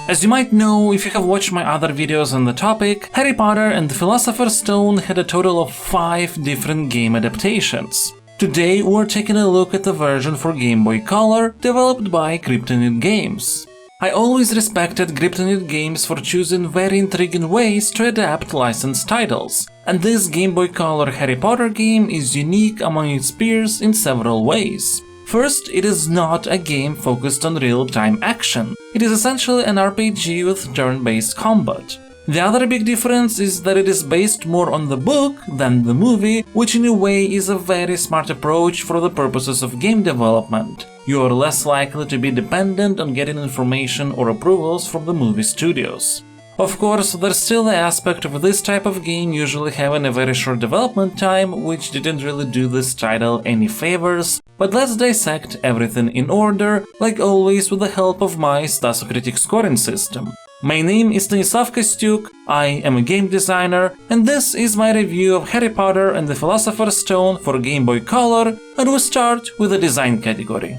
As you might know if you have watched my other videos on the topic, Harry Potter and the Philosopher's Stone had a total of 5 different game adaptations. Today we're taking a look at the version for Game Boy Color developed by Kryptonite Games. I always respected Kryptonite Games for choosing very intriguing ways to adapt licensed titles, and this Game Boy Color Harry Potter game is unique among its peers in several ways. First, it is not a game focused on real-time action. It is essentially an RPG with turn-based combat. The other big difference is that it is based more on the book than the movie, which in a way is a very smart approach for the purposes of game development. You are less likely to be dependent on getting information or approvals from the movie studios. Of course, there's still the aspect of this type of game usually having a very short development time, which didn't really do this title any favors, but let's dissect everything in order, like always with the help of my Stasocritic scoring system. My name is Stanislav Costiuc, I am a game designer, and this is my review of Harry Potter and the Philosopher's Stone for Game Boy Color, and we start with the design category.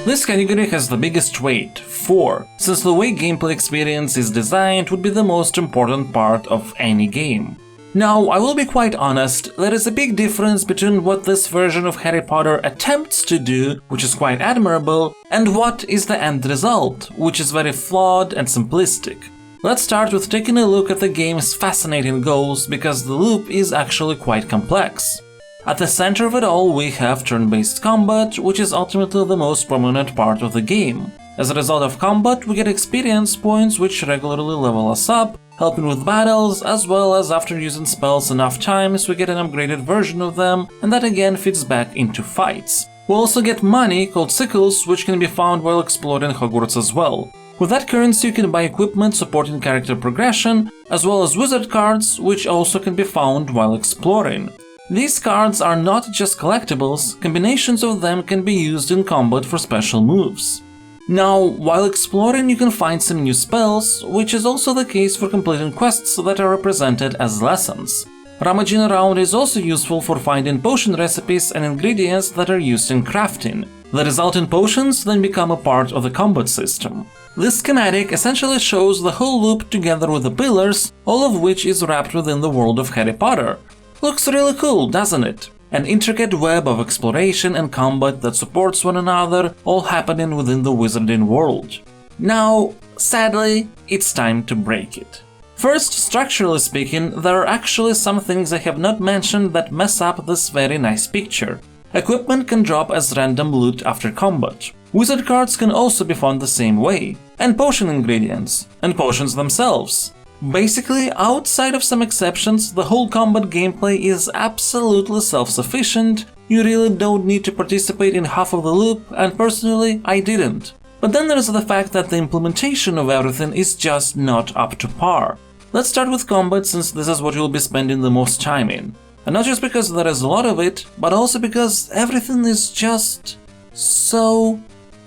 This category has the biggest weight, 4, since the way gameplay experience is designed would be the most important part of any game. Now, I will be quite honest, there is a big difference between what this version of Harry Potter attempts to do, which is quite admirable, and what is the end result, which is very flawed and simplistic. Let's start with taking a look at the game's fascinating goals, because the loop is actually quite complex. At the center of it all we have turn-based combat, which is ultimately the most prominent part of the game. As a result of combat, we get experience points which regularly level us up, helping with battles, as well as after using spells enough times we get an upgraded version of them, and that again feeds back into fights. We also get money called sickles, which can be found while exploring Hogwarts as well. With that currency you can buy equipment supporting character progression, as well as wizard cards, which also can be found while exploring. These cards are not just collectibles, combinations of them can be used in combat for special moves. Now, while exploring you can find some new spells, which is also the case for completing quests that are represented as lessons. Rummaging around is also useful for finding potion recipes and ingredients that are used in crafting. The resulting potions then become a part of the combat system. This schematic essentially shows the whole loop together with the pillars, all of which is wrapped within the world of Harry Potter. Looks really cool, doesn't it? An intricate web of exploration and combat that supports one another, all happening within the wizarding world. Now, sadly, it's time to break it. First, structurally speaking, there are actually some things I have not mentioned that mess up this very nice picture. Equipment can drop as random loot after combat. Wizard cards can also be found the same way, and potion ingredients, and potions themselves. Basically, outside of some exceptions, the whole combat gameplay is absolutely self-sufficient, you really don't need to participate in half of the loop, and personally, I didn't. But then there's the fact that the implementation of everything is just not up to par. Let's start with combat, since this is what you'll be spending the most time in. And not just because there is a lot of it, but also because everything is just so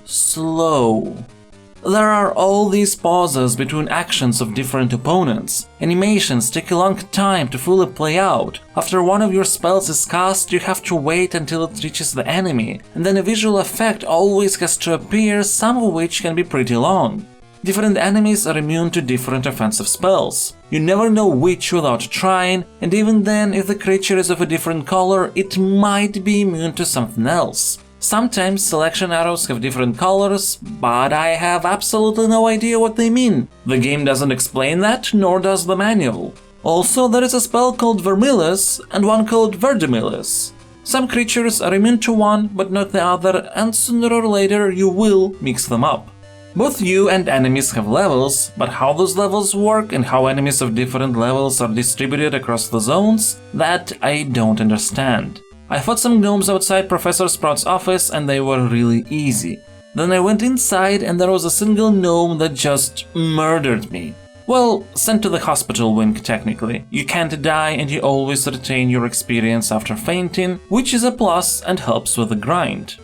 slow. There are all these pauses between actions of different opponents. Animations take a long time to fully play out. After one of your spells is cast, you have to wait until it reaches the enemy, and then a visual effect always has to appear, some of which can be pretty long. Different enemies are immune to different offensive spells. You never know which without trying, and even then, if the creature is of a different color, it might be immune to something else. Sometimes selection arrows have different colors, but I have absolutely no idea what they mean. The game doesn't explain that, nor does the manual. Also, there is a spell called Vermilius and one called Verdimillius. Some creatures are immune to one, but not the other, and sooner or later you will mix them up. Both you and enemies have levels, but how those levels work and how enemies of different levels are distributed across the zones, that I don't understand. I fought some gnomes outside Professor Sprout's office and they were really easy. Then I went inside and there was a single gnome that just murdered me. Well, sent to the hospital wing technically. You can't die and you always retain your experience after fainting, which is a plus and helps with the grind.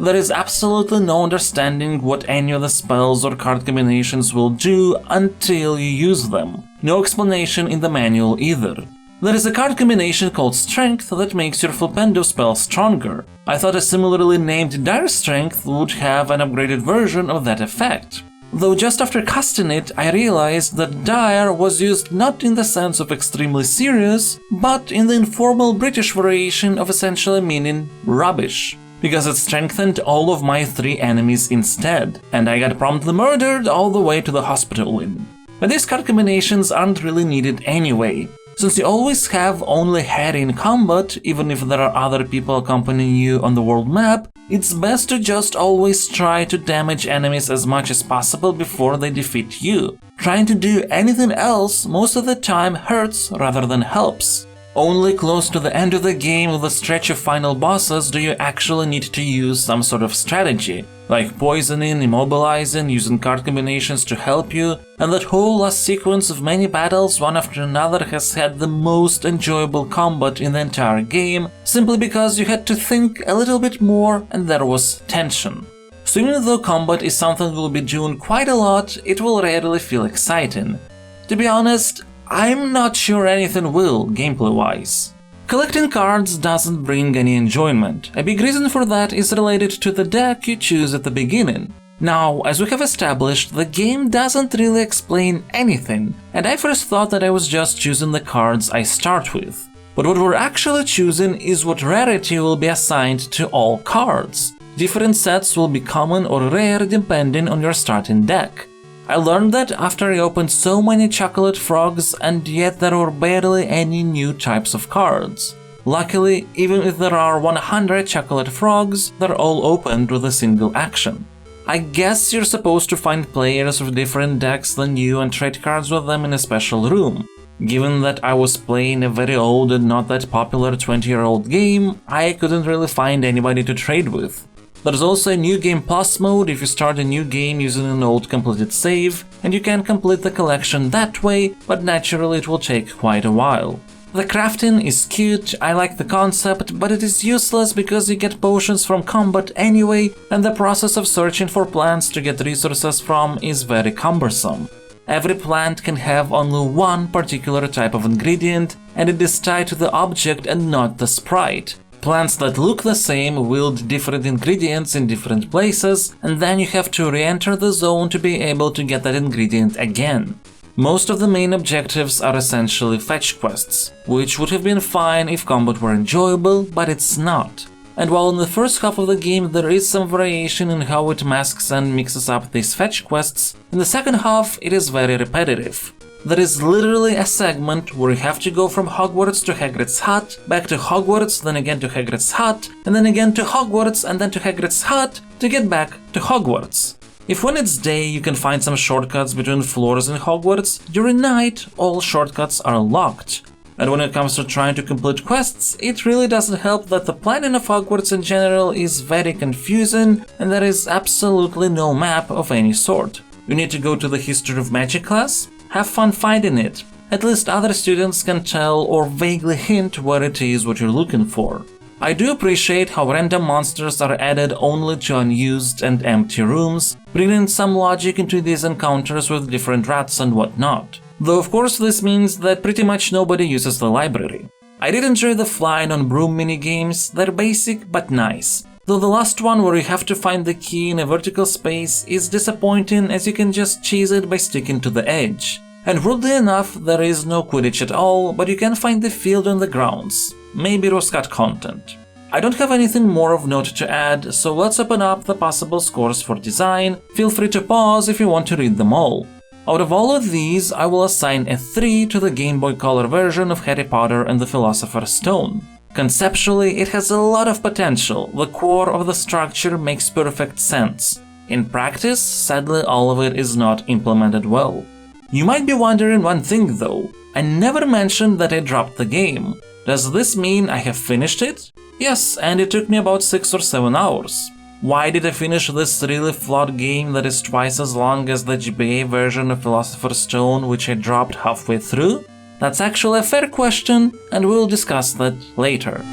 There is absolutely no understanding what any of the spells or card combinations will do until you use them. No explanation in the manual either. There is a card combination called Strength that makes your Flipendo spell stronger. I thought a similarly named Dire Strength would have an upgraded version of that effect. Though just after casting it, I realized that dire was used not in the sense of extremely serious, but in the informal British variation of essentially meaning rubbish, because it strengthened all of my 3 enemies instead, and I got promptly murdered all the way to the hospital win. But these card combinations aren't really needed anyway. Since you always have only Harry in combat, even if there are other people accompanying you on the world map, it's best to just always try to damage enemies as much as possible before they defeat you. Trying to do anything else most of the time hurts rather than helps. Only close to the end of the game with a stretch of final bosses do you actually need to use some sort of strategy, like poisoning, immobilizing, using card combinations to help you, and that whole last sequence of many battles one after another has had the most enjoyable combat in the entire game, simply because you had to think a little bit more and there was tension. So even though combat is something we'll be doing quite a lot, it will rarely feel exciting. To be honest, I'm not sure anything will, gameplay-wise. Collecting cards doesn't bring any enjoyment. A big reason for that is related to the deck you choose at the beginning. Now, as we have established, the game doesn't really explain anything, and I first thought that I was just choosing the cards I start with. But what we're actually choosing is what rarity will be assigned to all cards. Different sets will be common or rare depending on your starting deck. I learned that after I opened so many chocolate frogs, and yet there were barely any new types of cards. Luckily, even if there are 100 chocolate frogs, they're all opened with a single action. I guess you're supposed to find players with different decks than you and trade cards with them in a special room. Given that I was playing a very old and not that popular 20-year-old game, I couldn't really find anybody to trade with. There's also a New Game Plus mode if you start a new game using an old completed save, and you can complete the collection that way, but naturally it will take quite a while. The crafting is cute, I like the concept, but it is useless because you get potions from combat anyway, and the process of searching for plants to get resources from is very cumbersome. Every plant can have only one particular type of ingredient, and it is tied to the object and not the sprite. Plants that look the same wield different ingredients in different places, and then you have to re-enter the zone to be able to get that ingredient again. Most of the main objectives are essentially fetch quests, which would have been fine if combat were enjoyable, but it's not. And while in the first half of the game there is some variation in how it masks and mixes up these fetch quests, in the second half it is very repetitive. There is literally a segment where you have to go from Hogwarts to Hagrid's hut, back to Hogwarts, then again to Hagrid's hut, and then again to Hogwarts and then to Hagrid's hut to get back to Hogwarts. If when it's day you can find some shortcuts between floors in Hogwarts, during night all shortcuts are locked. And when it comes to trying to complete quests, it really doesn't help that the planning of Hogwarts in general is very confusing and there is absolutely no map of any sort. You need to go to the History of Magic class. Have fun finding it. At least other students can tell or vaguely hint where it is what you're looking for. I do appreciate how random monsters are added only to unused and empty rooms, bringing some logic into these encounters with different rats and whatnot. Though of course this means that pretty much nobody uses the library. I did enjoy the flying on broom minigames, they're basic but nice. Though the last one where you have to find the key in a vertical space is disappointing as you can just cheese it by sticking to the edge. And rudely enough, there is no Quidditch at all, but you can find the field on the grounds. Maybe it was cut content. I don't have anything more of note to add, so let's open up the possible scores for design. Feel free to pause if you want to read them all. Out of all of these, I will assign a 3 to the Game Boy Color version of Harry Potter and the Philosopher's Stone. Conceptually, it has a lot of potential, the core of the structure makes perfect sense. In practice, sadly all of it is not implemented well. You might be wondering one thing though, I never mentioned that I dropped the game. Does this mean I have finished it? Yes, and it took me about 6 or 7 hours. Why did I finish this really flawed game that is twice as long as the GBA version of Philosopher's Stone which I dropped halfway through? That's actually a fair question, and we'll discuss that later.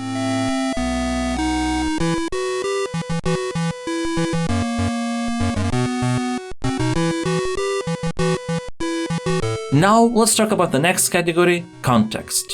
Now let's talk about the next category, context.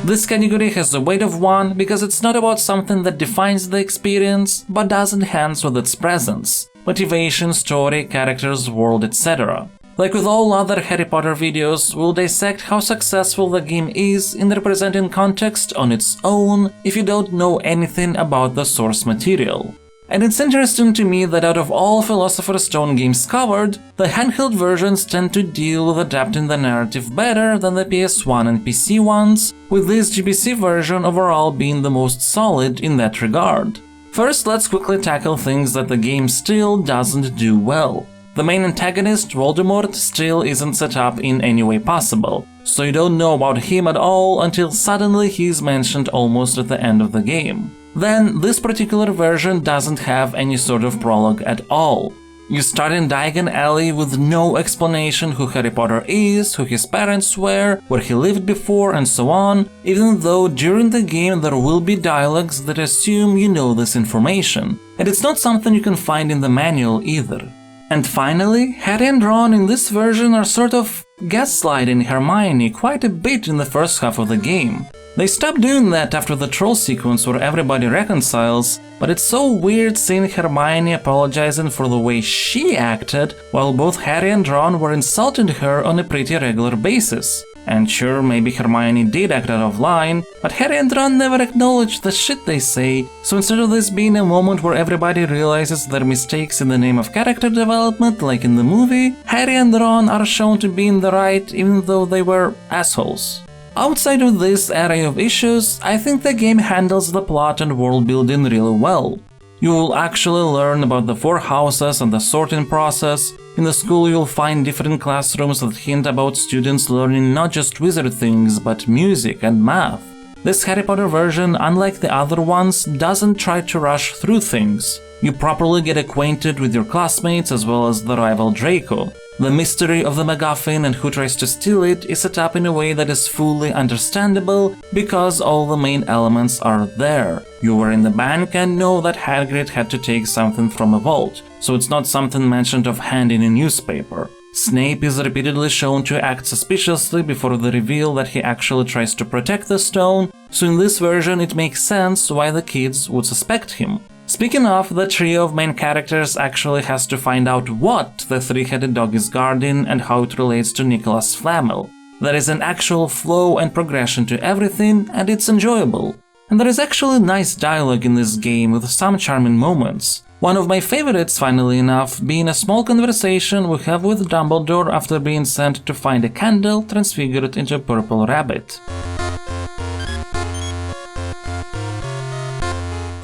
This category has the weight of 1 because it's not about something that defines the experience, but does enhance with its presence, motivation, story, characters, world, etc. Like with all other Harry Potter videos, we'll dissect how successful the game is in representing context on its own if you don't know anything about the source material. And it's interesting to me that out of all Philosopher's Stone games covered, the handheld versions tend to deal with adapting the narrative better than the PS1 and PC ones, with this GBC version overall being the most solid in that regard. First, let's quickly tackle things that the game still doesn't do well. The main antagonist, Voldemort, still isn't set up in any way possible, so you don't know about him at all until suddenly he's mentioned almost at the end of the game. Then, this particular version doesn't have any sort of prologue at all. You start in Diagon Alley with no explanation who Harry Potter is, who his parents were, where he lived before, and so on, even though during the game there will be dialogues that assume you know this information, and it's not something you can find in the manual either. And finally, Harry and Ron in this version are sort of gaslighting Hermione quite a bit in the first half of the game. They stopped doing that after the troll sequence where everybody reconciles, but it's so weird seeing Hermione apologizing for the way she acted while both Harry and Ron were insulting her on a pretty regular basis. And sure, maybe Hermione did act out of line, but Harry and Ron never acknowledge the shit they say, so instead of this being a moment where everybody realizes their mistakes in the name of character development, like in the movie, Harry and Ron are shown to be in the right even though they were assholes. Outside of this array of issues, I think the game handles the plot and world building really well. You will actually learn about the 4 houses and the sorting process. In the school you'll find different classrooms that hint about students learning not just wizard things, but music and math. This Harry Potter version, unlike the other ones, doesn't try to rush through things. You properly get acquainted with your classmates as well as the rival Draco. The mystery of the MacGuffin and who tries to steal it is set up in a way that is fully understandable because all the main elements are there. You were in the bank and know that Hagrid had to take something from a vault, so it's not something mentioned offhand in a newspaper. Snape is repeatedly shown to act suspiciously before the reveal that he actually tries to protect the stone, so in this version it makes sense why the kids would suspect him. Speaking of, the trio of main characters actually has to find out what the three-headed dog is guarding and how it relates to Nicholas Flamel. There is an actual flow and progression to everything, and it's enjoyable. And there is actually nice dialogue in this game with some charming moments. One of my favorites, funnily enough, being a small conversation we have with Dumbledore after being sent to find a candle transfigured into a purple rabbit.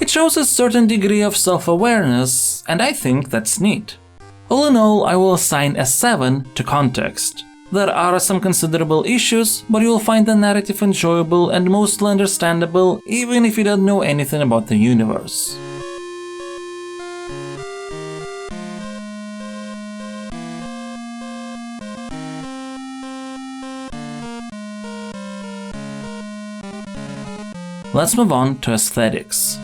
It shows a certain degree of self-awareness, and I think that's neat. All in all, I will assign a 7 to context. There are some considerable issues, but you'll find the narrative enjoyable and mostly understandable even if you don't know anything about the universe. Let's move on to aesthetics.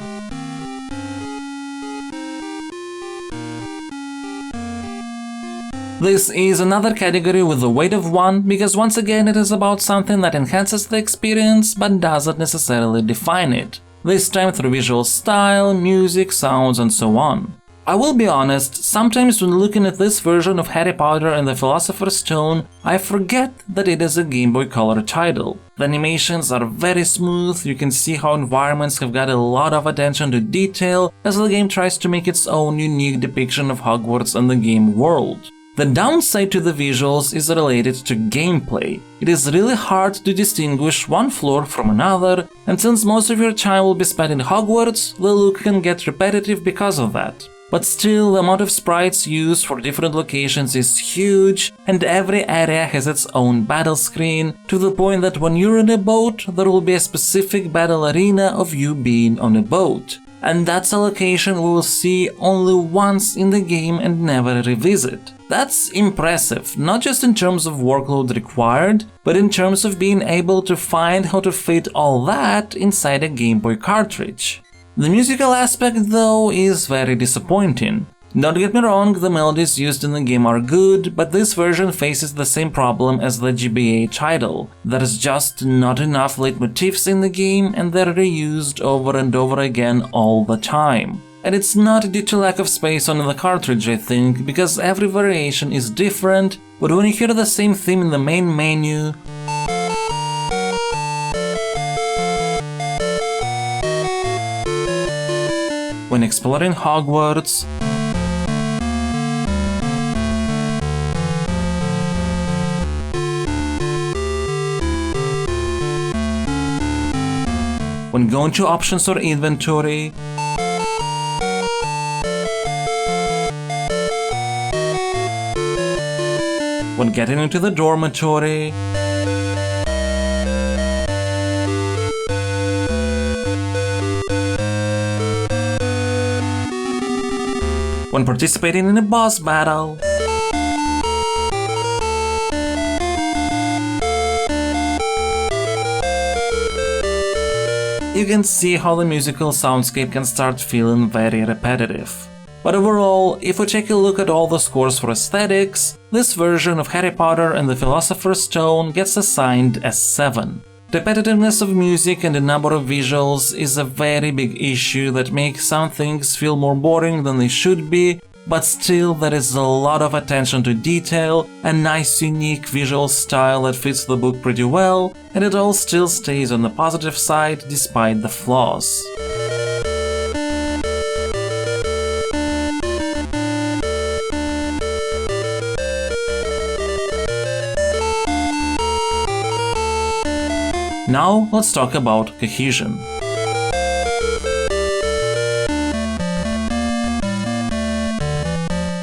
This is another category with the weight of 1 because once again it is about something that enhances the experience but doesn't necessarily define it, this time through visual style, music, sounds, and so on. I will be honest, sometimes when looking at this version of Harry Potter and the Philosopher's Stone, I forget that it is a Game Boy Color title. The animations are very smooth, you can see how environments have got a lot of attention to detail as the game tries to make its own unique depiction of Hogwarts and the game world. The downside to the visuals is related to gameplay. It is really hard to distinguish one floor from another, and since most of your time will be spent in Hogwarts, the look can get repetitive because of that. But still, the amount of sprites used for different locations is huge, and every area has its own battle screen, to the point that when you're in a boat, there will be a specific battle arena of you being on a boat. And that's a location we will see only once in the game and never revisit. That's impressive, not just in terms of workload required, but in terms of being able to find how to fit all that inside a Game Boy cartridge. The musical aspect, though, is very disappointing. Don't get me wrong, the melodies used in the game are good, but this version faces the same problem as the GBA title. There's just not enough leitmotifs in the game and they're reused over and over again all the time. And it's not due to lack of space on the cartridge, I think, because every variation is different, but when you hear the same theme in the main menu, when exploring Hogwarts, when going to options or inventory, when getting into the dormitory, when participating in a boss battle, you can see how the musical soundscape can start feeling very repetitive. But overall, if we take a look at all the scores for aesthetics, this version of Harry Potter and the Philosopher's Stone gets assigned a 7. Repetitiveness of music and the number of visuals is a very big issue that makes some things feel more boring than they should be, but still there is a lot of attention to detail, a nice unique visual style that fits the book pretty well, and it all still stays on the positive side despite the flaws. Now let's talk about Cohesion.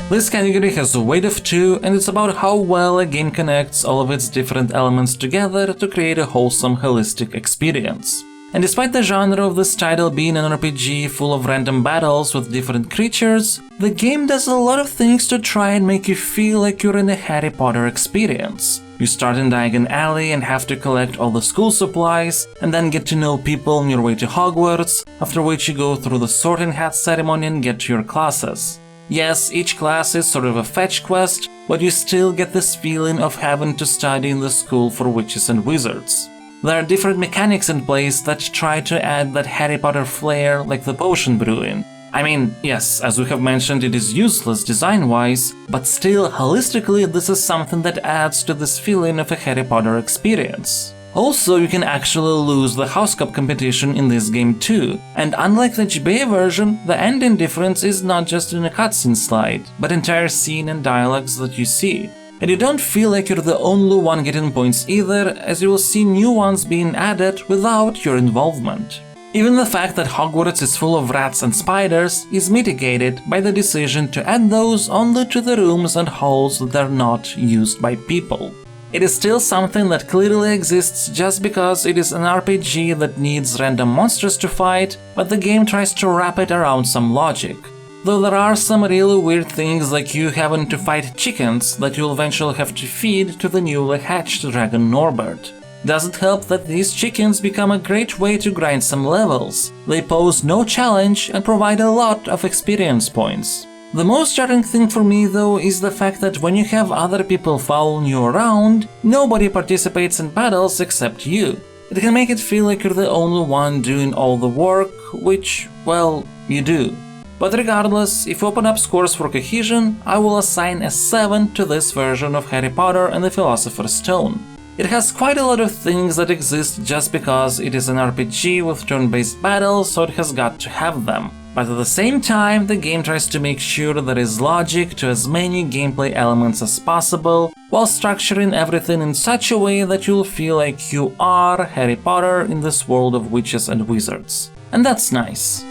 This category has a weight of 2 and it's about how well a game connects all of its different elements together to create a wholesome, holistic experience. And despite the genre of this title being an RPG full of random battles with different creatures, the game does a lot of things to try and make you feel like you're in a Harry Potter experience. You start in Diagon Alley and have to collect all the school supplies, and then get to know people on your way to Hogwarts, after which you go through the Sorting Hat ceremony and get to your classes. Yes, each class is sort of a fetch quest, but you still get this feeling of having to study in the school for witches and wizards. There are different mechanics in place that try to add that Harry Potter flair, like the potion brewing. I mean, yes, as we have mentioned, it is useless design-wise, but still, holistically, this is something that adds to this feeling of a Harry Potter experience. Also, you can actually lose the House Cup competition in this game too, and unlike the GBA version, the ending difference is not just in a cutscene slide, but entire scene and dialogues that you see. And you don't feel like you're the only one getting points either, as you will see new ones being added without your involvement. Even the fact that Hogwarts is full of rats and spiders is mitigated by the decision to add those only to the rooms and halls that are not used by people. It is still something that clearly exists just because it is an RPG that needs random monsters to fight, but the game tries to wrap it around some logic. Though there are some really weird things like you having to fight chickens that you'll eventually have to feed to the newly hatched dragon Norbert. Does it help that these chickens become a great way to grind some levels? They pose no challenge and provide a lot of experience points. The most jarring thing for me though is the fact that when you have other people following you around, nobody participates in battles except you. It can make it feel like you're the only one doing all the work, which, well, you do. But regardless, if you open up scores for Cohesion, I will assign a 7 to this version of Harry Potter and the Philosopher's Stone. It has quite a lot of things that exist just because it is an RPG with turn-based battles, so it has got to have them. But at the same time, the game tries to make sure there is logic to as many gameplay elements as possible, while structuring everything in such a way that you'll feel like you are Harry Potter in this world of witches and wizards. And that's nice.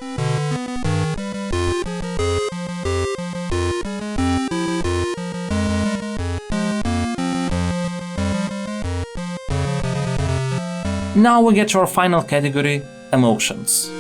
Now we get to our final category, emotions.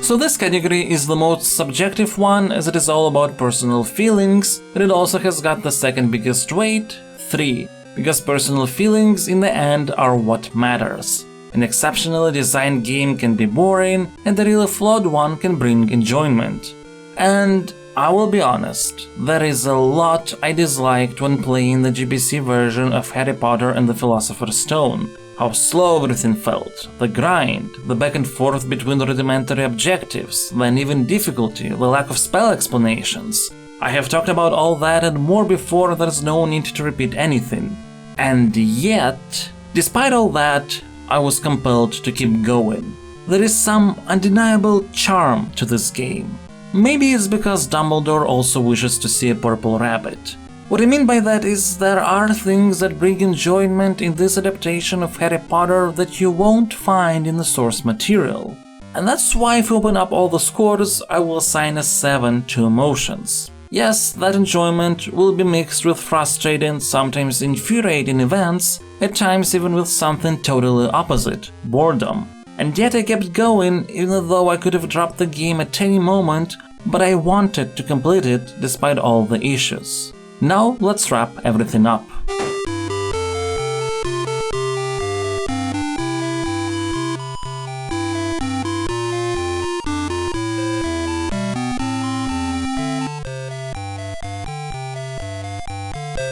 So this category is the most subjective one, as it is all about personal feelings, but it also has got the second biggest weight, 3, because personal feelings in the end are what matters. An exceptionally designed game can be boring, and a really flawed one can bring enjoyment. And I will be honest, there is a lot I disliked when playing the GBC version of Harry Potter and the Philosopher's Stone. How slow everything felt, the grind, the back and forth between the rudimentary objectives, the uneven difficulty, the lack of spell explanations. I have talked about all that and more before, there's no need to repeat anything. And yet, despite all that, I was compelled to keep going. There is some undeniable charm to this game. Maybe it's because Dumbledore also wishes to see a purple rabbit. What I mean by that is there are things that bring enjoyment in this adaptation of Harry Potter that you won't find in the source material. And that's why if you open up all the scores, I will assign a 7 to emotions. Yes, that enjoyment will be mixed with frustrating, sometimes infuriating events, at times even with something totally opposite, boredom. And yet I kept going, even though I could have dropped the game at any moment, but I wanted to complete it despite all the issues. Now let's wrap everything up.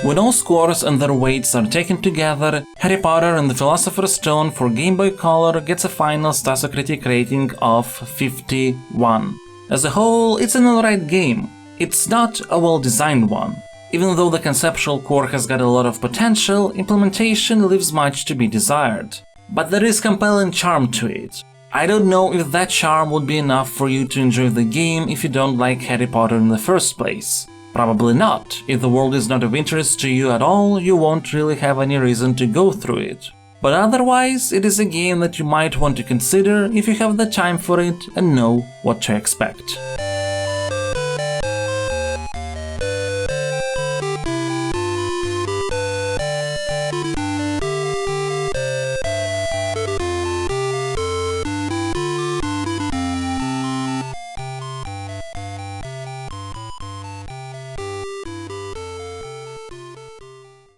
When all scores and their weights are taken together, Harry Potter and the Philosopher's Stone for Game Boy Color gets a final Stasocritic rating of 51. As a whole, it's an alright game. It's not a well-designed one. Even though the conceptual core has got a lot of potential, implementation leaves much to be desired. But there is compelling charm to it. I don't know if that charm would be enough for you to enjoy the game if you don't like Harry Potter in the first place. Probably not. If the world is not of interest to you at all, you won't really have any reason to go through it. But otherwise, it is a game that you might want to consider if you have the time for it and know what to expect.